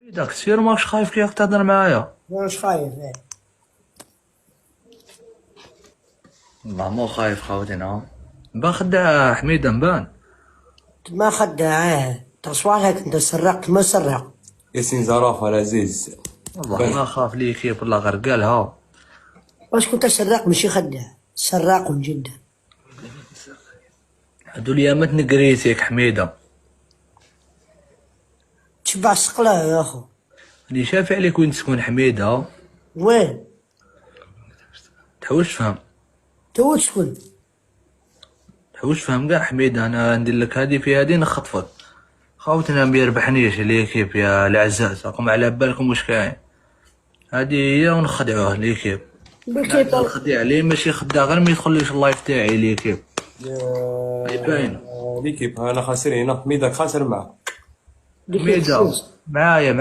داك السير ماكش خايف كي تهضر معايا؟ واش خايف والله مو خايف خاوتنا. بان خداع حميدة مبان. ما خدعاه تصوالك انت سرقت ما سرق. ياسين زرافة العزيز. والله ما خاف لي كيف والله غير قالها. واش كنت سراق ماشي خداع سراق جدا. هادو اليامات نقريتيك حميدة. تشبع سقلاه يا اخو. اللي شافي عليك وين تسكن حميدة. وين تحوش تفهم. تو تسكن؟ تحوش تفهم كاع حميدة، انا ندير لك هادي في هادي نخطفك. خاوتنا ما يربحنيش ليكيب يا العزاز، راكم على بالكم واش كاين. هادي هي ونخدعوه ليكيب. بكيف الخديع ليه ماشي خداع غير ما يدخليش اللايف تاعي ليكيب. هي باينة. ليكيب انا خاسر هنا، ميداك خاسر معاه. حميدة معايا